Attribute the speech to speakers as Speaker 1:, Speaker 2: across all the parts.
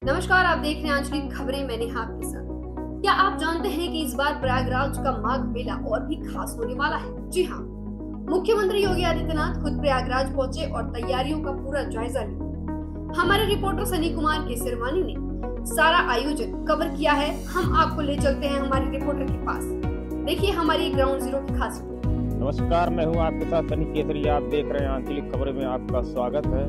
Speaker 1: नमस्कार, आप देख रहे हैं आंचलिक खबरें। मैंने आपके साथ। क्या आप जानते हैं कि इस बार प्रयागराज का माघ मेला और भी खास होने वाला है? जी हाँ, मुख्यमंत्री योगी आदित्यनाथ खुद प्रयागराज पहुंचे और तैयारियों का पूरा जायजा लिया। हमारे रिपोर्टर सनी कुमार केसरवानी ने सारा आयोजन कवर किया है। हम आपको ले चलते हैं हमारे रिपोर्टर के पास। देखिए हमारी ग्राउंड जीरो की खास रिपोर्ट।
Speaker 2: नमस्कार, मैं हूं आपके साथ सनी केसरी। आप देख रहे हैं आंचलिक खबरें में आपका स्वागत है।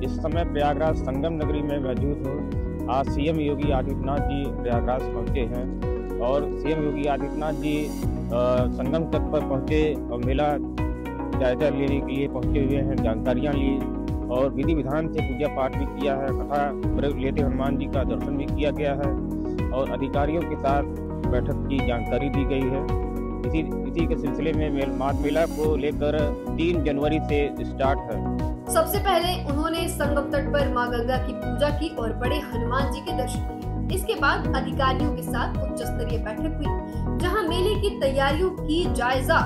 Speaker 2: इस समय प्रयागराज संगम नगरी में मौजूद हूँ। आज सीएम योगी आदित्यनाथ जी प्रयागराज पहुंचे हैं और सीएम योगी आदित्यनाथ जी संगम तट पर पहुंचे और मेला जायजा लेने के लिए पहुंचे हुए हैं। जानकारियां ली और विधि विधान से पूजा पाठ भी किया है तथा लेते हनुमान जी का दर्शन भी किया गया है और अधिकारियों के साथ बैठक की जानकारी दी गई है। इसी के सिलसिले में माघ मेला को लेकर 3 जनवरी से स्टार्ट है।
Speaker 1: सबसे पहले उन्होंने संगम तट पर मां गंगा की पूजा की और बड़े हनुमान जी के दर्शन किए। इसके बाद अधिकारियों के साथ उच्च स्तरीय बैठक हुई, जहां मेले की तैयारियों की जायजा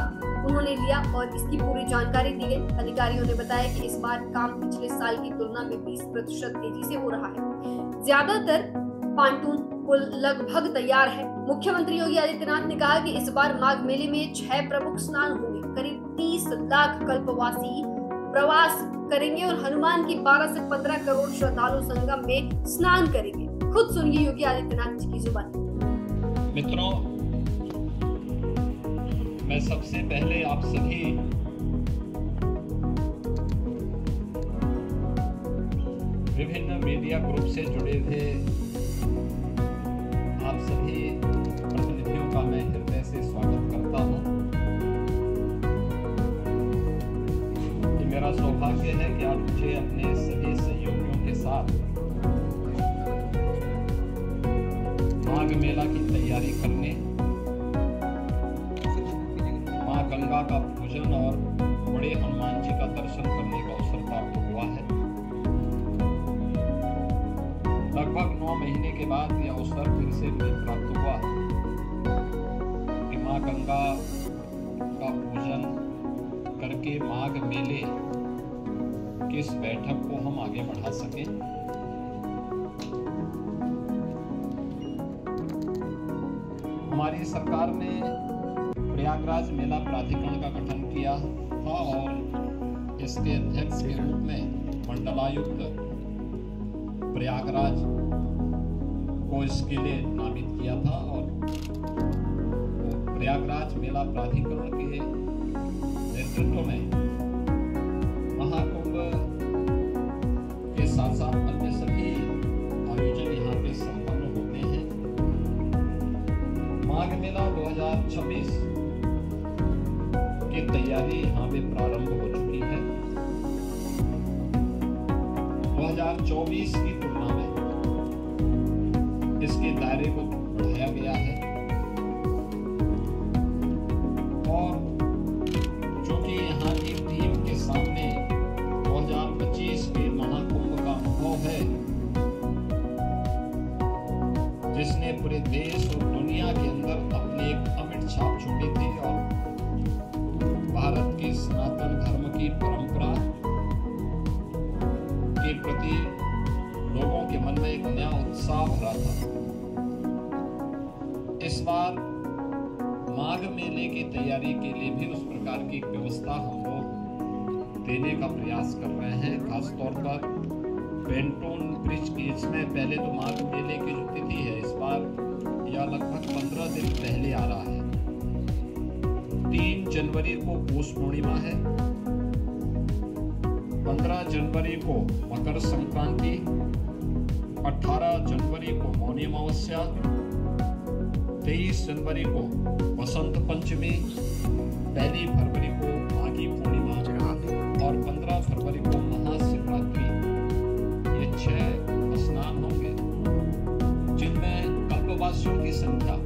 Speaker 1: उन्होंने लिया और इसकी पूरी जानकारी दी गई। अधिकारियों ने बताया कि इस बार काम पिछले साल की तुलना में 20% तेजी से हो रहा है। ज्यादातर पांटून पुल लगभग तैयार है। मुख्यमंत्री योगी आदित्यनाथ ने कहा कि इस बार माघ मेले में 6 प्रमुख स्नान होंगे। करीब 30 लाख कल्पवासी प्रवास करेंगे और हनुमान की 12 से 15 करोड़ श्रद्धालु संगम में स्नान करेंगे। खुद सुनिए योगी आदित्यनाथ जी की जुबान।
Speaker 3: मित्रों, मैं सबसे पहले आप सभी विभिन्न मीडिया ग्रुप से जुड़े थे आप सभी प्रतिनिधियों का मैं हृदय से स्वागत करता हूं। मेरा सौभाग्य है कि आज मुझे अपने सभी सहयोगियों के साथ माघ मेला की तैयारी करने, मां गंगा का पूजन और बड़े हनुमान जी का दर्शन करने का अवसर प्राप्त हुआ है। लगभग 9 महीने के बाद यह अवसर फिर से मुझे प्राप्त हुआ कि मां गंगा का पूजन करके माघ मेले की इस बैठक को हम आगे बढ़ा सकें। हमारी सरकार ने प्रयागराज मेला प्राधिकरण का गठन किया था और इसके अध्यक्ष के रूप में मंडलायुक्त प्रयागराज को इसके लिए नामित किया था और प्रयागराज मेला प्राधिकरण के नेतृत्व में महाकुंभ के साथ साथ अन्य सभी आयोजन यहाँ पे संपन्न होते हैं। माघ मेला 2026 की तैयारी यहाँ पे प्रारंभ हो चुकी है। 2024 की तुलना में इसके दायरे को बढ़ाया गया है और जो कि यहाँ की टीम के सामने 2025 के महाकुंभ का अनुभव है, जिसने पूरे देश और दुनिया के अंदर अपनी एक अमिट छाप छोड़ी थी और भारत की सनातन धर्म की परंपरा के प्रति लोगों के मन में एक नया उत्साह भरा था। इस बार माघ मेले की तैयारी के लिए भी उस प्रकार की व्यवस्था हम लोग देने का प्रयास कर रहे हैं। खासतौर पर पेंटून ब्रिज की, इसमें पहले तो माघ मेले की जो तिथि है इस बार यह लगभग 15 दिन पहले आ रहा है। 3 जनवरी को पौष पूर्णिमा है, 15 जनवरी को मकर संक्रांति, 18 जनवरी को मौनी अमावस्या, 23 जनवरी को बसंत पंचमी, 1 फरवरी को माघी पूर्णिमा और 15 फरवरी को महाशिवरात्रि। ये 6 स्नान होंगे जिनमें कल्पवासियों की संख्या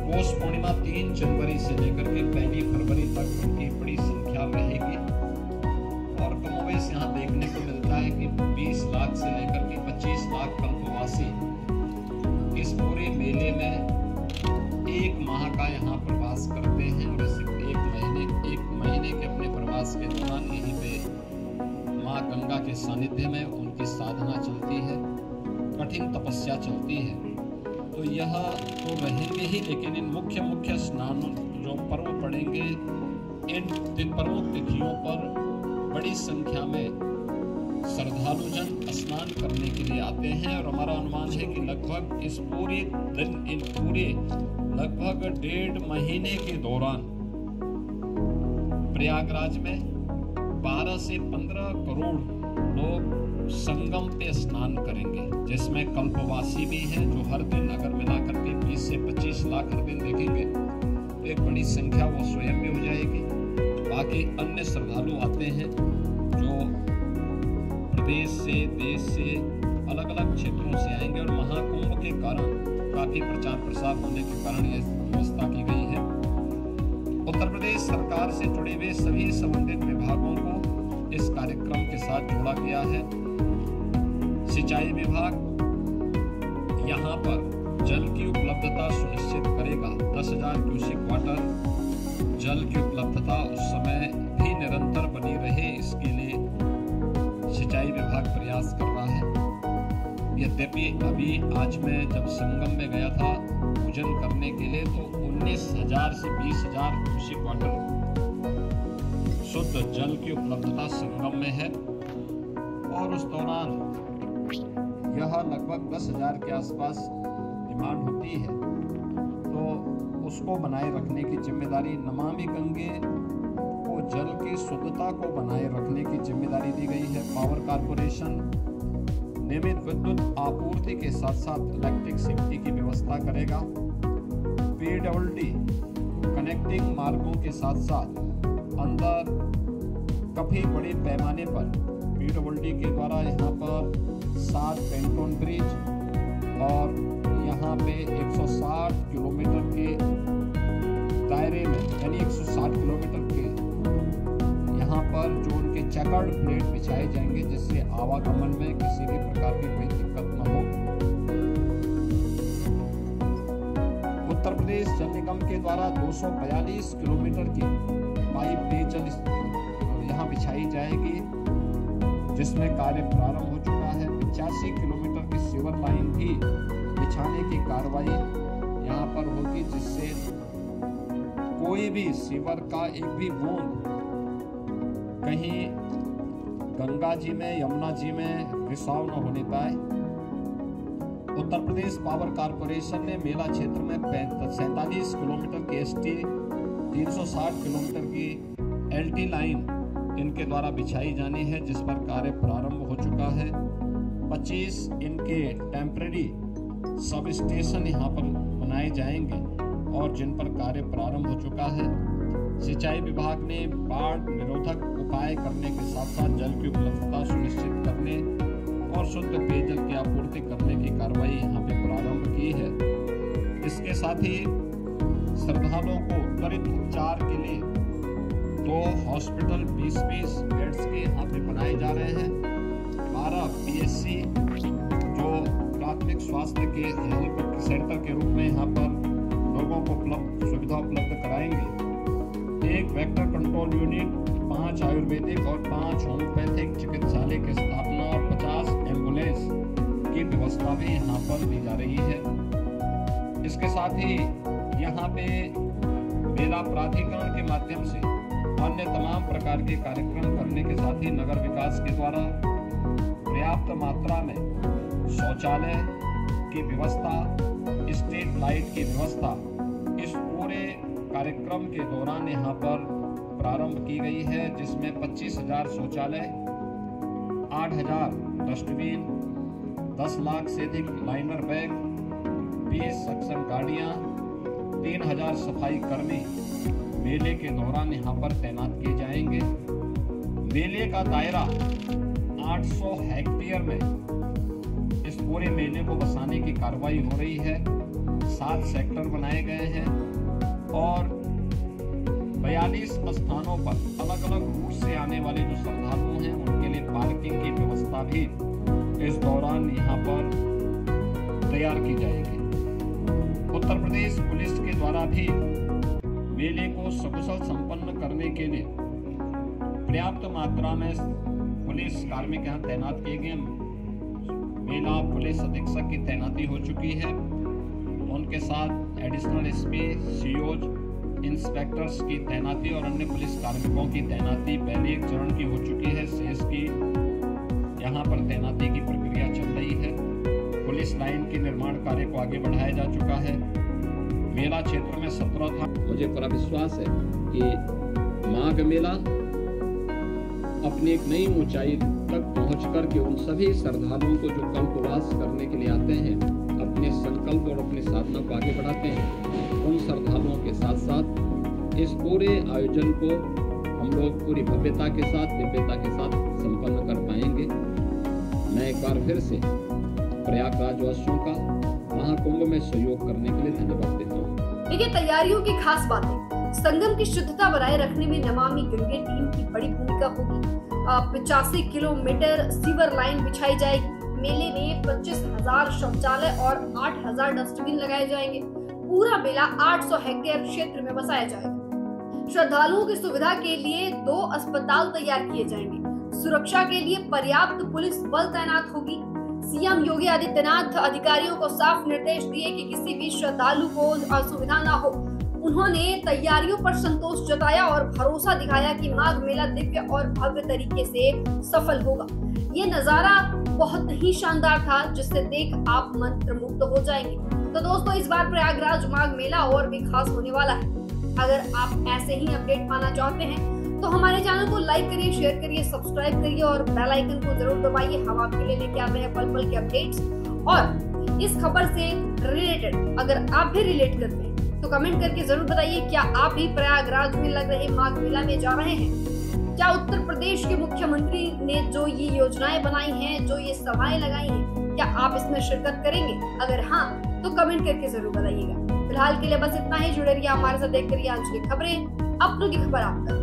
Speaker 3: पौष पूर्णिमा 3 जनवरी से लेकर के 1 फरवरी तक उनकी बड़ी संख्या रहेगी और कमोबेश यहाँ देखने को मिलता है कि 20 लाख से लेकर के 25 लाख कल्पवासी इस पूरे मेले में 1 माह का यहाँ प्रवास करते हैं और इस 1 महीने के अपने प्रवास के दौरान यहीं पे माँ गंगा के सानिध्य में उनकी साधना चलती है, कठिन तपस्या चलती है। तो यह तो रहेंगे ही, लेकिन इन मुख्य स्नान जो पर्व पड़ेंगे, इन प्रमुख तिथियों पर बड़ी संख्या में श्रद्धालु जन स्नान करने के लिए आते हैं। और हमारा अनुमान है कि लगभग इस पूरे दिन, इन पूरे लगभग 1.5 महीने के दौरान प्रयागराज में 12 से 15 करोड़ लोग संगम पे स्नान करेंगे, जिसमें कल्पवासी भी हैं जो हर दिन अगर मिलाकर के 20 से 25 लाख हर दिन देखेंगे तो एक बड़ी संख्या वो स्वयं में हो जाएगी। बाकी अन्य श्रद्धालु आते हैं जो प्रदेश से, देश से, अलग अलग क्षेत्रों से आएंगे। और महाकुंभ के कारण काफी प्रचार प्रसार होने के कारण यह व्यवस्था की गई है। उत्तर प्रदेश सरकार से जुड़े हुए सभी संबंधित विभागों को इस कार्यक्रम के साथ जोड़ा गया है। सिंचाई विभाग यहाँ पर जल की उपलब्धता सुनिश्चित करेगा। 10,000 क्यूसेक वाटर जल की उपलब्धता उस समय भी निरंतर बनी रहे, इसके लिए सिंचाई विभाग प्रयास कर रहा है। यद्यपि अभी आज मैं जब संगम में गया था पूजन करने के लिए, तो 19,000 से 20,000 क्यूसेक वाटर शुद्ध जल की उपलब्धता संगम में है। और उस दौरान यह लगभग 10,000 के आसपास डिमांड होती है, तो उसको बनाए रखने की जिम्मेदारी नमामि गंगे को, जल की शुद्धता को बनाए रखने की जिम्मेदारी दी गई है। पावर कारपोरेशन नियमित विद्युत आपूर्ति के साथ साथ इलेक्ट्रिक सेफ्टी की व्यवस्था करेगा। पीडब्ल्यूडी कनेक्टिंग मार्गों के साथ साथ अंदर काफी बड़े पैमाने पर पीडब्ल्यूडी के द्वारा यहाँ पर 7 पेंटोन ब्रिज और यहाँ पे 160 किलोमीटर के दायरे में, यानी 160 किलोमीटर के यहाँ पर जो उनके चेकर्ड प्लेट बिछाए जाएंगे, जिससे आवागमन में किसी भी प्रकार की कोई दिक्कत न हो। उत्तर प्रदेश जल निगम के द्वारा 242 किलोमीटर की पाइप पेयजल यहाँ बिछाई जाएगी, जिसमें कार्य प्रारंभ हो चुका है। 85 किलोमीटर की सीवर लाइन भी बिछाने की कार्रवाई यहाँ पर होगी, जिससे कोई भी सीवर का एक भी बूंद कहीं गंगा जी में, यमुना जी में रिसाव न होने पाए। उत्तर प्रदेश पावर कारपोरेशन ने मेला क्षेत्र में 47 किलोमीटर की एसटी, 360 किलोमीटर की एलटी लाइन इनके द्वारा बिछाई जानी है, जिस पर कार्य प्रारंभ हो चुका है। 25 इनके टेम्परेरी सब स्टेशन यहाँ पर बनाए जाएंगे और जिन पर कार्य प्रारंभ हो चुका है। सिंचाई विभाग ने बाढ़ निरोधक उपाय करने के साथ साथ जल की उपलब्धता सुनिश्चित करने और शुद्ध पेयजल की आपूर्ति करने की कार्रवाई यहाँ पे प्रारंभ की है। इसके साथ ही श्रद्धालुओं को त्वरित उपचार के लिए 2 हॉस्पिटल 20-20 बेड्स के यहाँ पे बनाए जा रहे हैं। 12 PSC जो प्राथमिक स्वास्थ्य के हेल्थ सेंटर के रूप में यहाँ पर लोगों को सुविधा उपलब्ध कराएंगे। 1 वेक्टर कंट्रोल यूनिट, 5 आयुर्वेदिक और 5 होम्योपैथिक चिकित्सालय की स्थापना और 50 एम्बुलेंस की व्यवस्था भी यहाँ पर दी जा रही है। इसके साथ ही यहाँ पे मेला प्राधिकरण के माध्यम से अन्य तमाम प्रकार के कार्यक्रम करने के साथ ही नगर विकास के द्वारा पर्याप्त मात्रा में शौचालय की व्यवस्था, स्ट्रीट लाइट की व्यवस्था इस पूरे कार्यक्रम के दौरान यहाँ पर प्रारंभ की गई है, जिसमें 25,000 शौचालय, 8,000 डस्टबिन, 10 लाख से अधिक लाइनर बैग, 20 सक्शन गाड़ियाँ, 3,000 सफाई कर्मी मेले के दौरान यहाँ पर तैनात किए जाएंगे। मेले का दायरा 800 हेक्टेयर में इस पूरे मेले को बसाने की कार्रवाई हो रही है। 7 सेक्टर बनाए गए हैं और 42 स्थानों पर अलग अलग रूट से आने वाले जो श्रद्धालु हैं उनके लिए पार्किंग की व्यवस्था भी इस दौरान यहाँ पर तैयार की जाएगी। उत्तर प्रदेश पुलिस के द्वारा भी मेले को सकुशल संपन्न करने के लिए पर्याप्त मात्रा में पुलिस कार्मिक यहाँ तैनात किए गए। मेला पुलिस अधीक्षक की तैनाती हो चुकी है। उनके साथ एडिशनल एसपी, सीओज, इंस्पेक्टर्स की तैनाती और अन्य पुलिस कार्मिकों की तैनाती पहले एक चरण की हो चुकी है। सीएस की यहाँ पर तैनाती की प्रक्रिया चल रही है। पुलिस लाइन के निर्माण कार्य को आगे बढ़ाया जा चुका है। मेला क्षेत्र में 17 था। मुझे पूरा विश्वास है कि माघ मेला अपनी एक नई ऊंचाई तक पहुंच करके उन सभी श्रद्धालुओं को जो कल्पवास करने के लिए आते हैं, अपने संकल्प और अपनी साधना को आगे बढ़ाते हैं, उन श्रद्धालुओं के साथ साथ इस पूरे आयोजन को हम लोग पूरी भव्यता के साथ, दिव्यता के साथ संपन्न कर पाएंगे। मैं एक बार फिर से प्रयागराज वासियों का महाकुंभ में सहयोग करने के लिए धन्यवाद देता हूँ।
Speaker 1: देखिए, तैयारियों की खास बातें। संगम की शुद्धता बनाए रखने में नमामि गंगे टीम की बड़ी भूमिका होगी। 85 किलोमीटर सीवर लाइन बिछाई जाएगी। मेले में 25,000 शौचालय और 8,000 डस्टबिन लगाए जाएंगे। पूरा मेला 800 हेक्टेयर क्षेत्र में बसाया जाएगा। श्रद्धालुओं की सुविधा के लिए 2 अस्पताल तैयार किए जाएंगे। सुरक्षा के लिए पर्याप्त पुलिस बल तैनात होगी। सीएम योगी आदित्यनाथ अधिकारियों को साफ निर्देश दिए कि किसी भी श्रद्धालु को असुविधा न हो। उन्होंने तैयारियों पर संतोष जताया और भरोसा दिखाया कि माघ मेला दिव्य और भव्य तरीके से सफल होगा। ये नजारा बहुत ही शानदार था, जिससे देख आप मंत्रमुग्ध हो जाएंगे। तो दोस्तों, इस बार प्रयागराज माघ मेला और भी खास होने वाला है। अगर आप ऐसे ही अपडेट पाना चाहते हैं तो हमारे चैनल को लाइक करिए, शेयर करिए, सब्सक्राइब करिए और बेल आइकन को जरूर दबाइए। हम आपके लिए लेके आते हैं पल पल के अपडेट्स। और इस खबर से रिलेटेड अगर आप भी रिलेट करते हैं तो कमेंट करके जरूर बताइए, क्या आप भी प्रयागराज में लग रहे माघ मेला में जा रहे हैं? क्या उत्तर प्रदेश के मुख्यमंत्री ने जो ये योजनाएं बनाई हैं, जो ये सभाएं लगाई हैं, क्या आप इसमें शिरकत करेंगे? अगर हाँ, तो कमेंट करके जरूर बताइएगा। फिलहाल के लिए बस इतना ही। जुड़े रहिए हमारे साथ, देखते रहिए आज की खबरें, अपनों की खबर आप तक।